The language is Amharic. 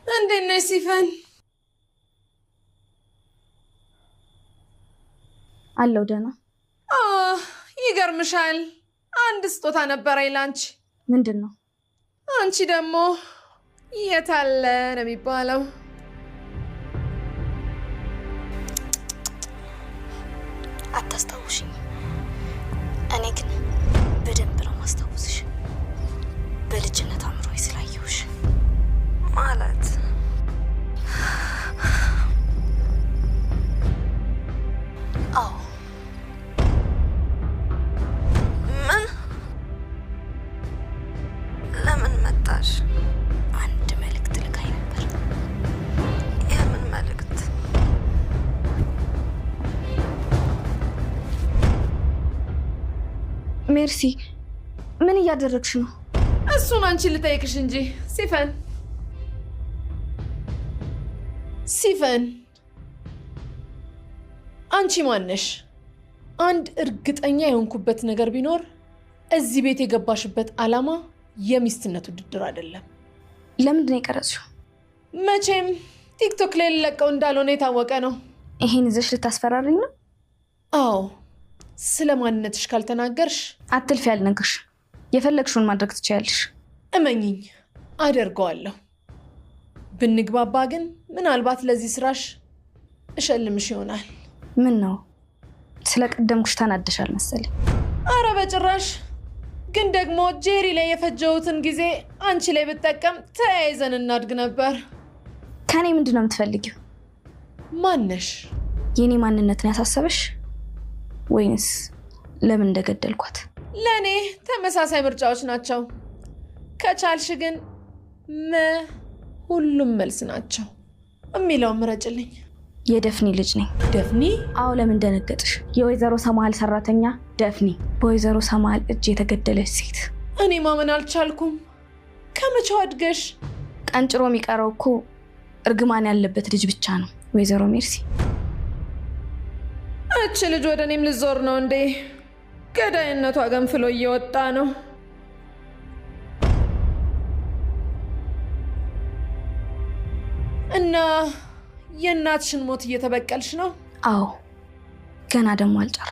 عندنا سيفان አለው ደህና ይገርምሻል አንድ ስጦታ ነበረኝ ላንቺ ምንድነው አንቺ ደግሞ የታለ ነው የሚባለው አታስታውሽኝ እኔ ግን በደንብ ነው ማስታወስሽ በልጅነት አምሮይ ስላየሁሽ ማለት አዎ ምን ለምን መጣሽ አንድ መልእክት ልካኝ ነበር የምን መልእክት ሜርሲ ምን እያደረግሽ ነው እሱን አንቺ ልጠይቅሽ እንጂ ሲፈን አንቺ ማነሽ አንድ እርግጠኛ የሆንኩበት ነገር ቢኖር እዚህ ቤት የገባሽበት ዓላማ የሚስትነት ውድድር አይደለም ለምንድን ነው የቀረጽሽው መቼም ቲክቶክ ላይ ለቀው እንዳልሆነ የታወቀ ነው ይሄን ይዘሽ ልታስፈራሪኝ ነው አዎ ስለማንነትሽ ካልተናገርሽ አትልፊ ያልነግርሽ የፈለግሽውን ማድረግ ትችያለሽ እመኚኝ አደርገዋለሁ ብንግባባ ግን ምናልባት ለዚህ ስራሽ እሸልምሽ ይሆናል ምን ነው ስለቀደምኩሽ ተናደሻል መሰለኝ አረ በጭራሽ ግን ደግሞ ጄሪ ላይ የፈጀውትን ጊዜ አንቺ ላይ ብትጠቀም ተያይዘን እናድግ ነበር ከኔ ምንድነው የምትፈልጊው ማነሽ የኔ ማንነትን ያሳሰበሽ ወይንስ ለምን እንደገደልኳት ለኔ ተመሳሳይ ምርጫዎች ናቸው ከቻልሽ ግን ሁሉም መልስ ናቸው እሚለው ምረጭልኝ የደፍኒ ልጅ ነኝ ደፍኒ አዎ ለምን ደነገጥሽ የወይዘሮ ሰማል ሰራተኛ ደፍኒ በወይዘሮ ሰማል እጅ የተገደለች ሴት እኔ ማመን አልቻልኩም ከመቼው አድገሽ ቀንጭሮ የሚቀረው እኮ እርግማን ያለበት ልጅ ብቻ ነው ወይዘሮ ሜርሲ እቺ ልጅ ወደ እኔም ልዞር ነው እንዴ ገዳይነቷ ገንፍሎ እየወጣ ነው እና የእናትሽን ሞት እየተበቀልሽ ነው አዎ ገና ደግሞ አልጨረስኩም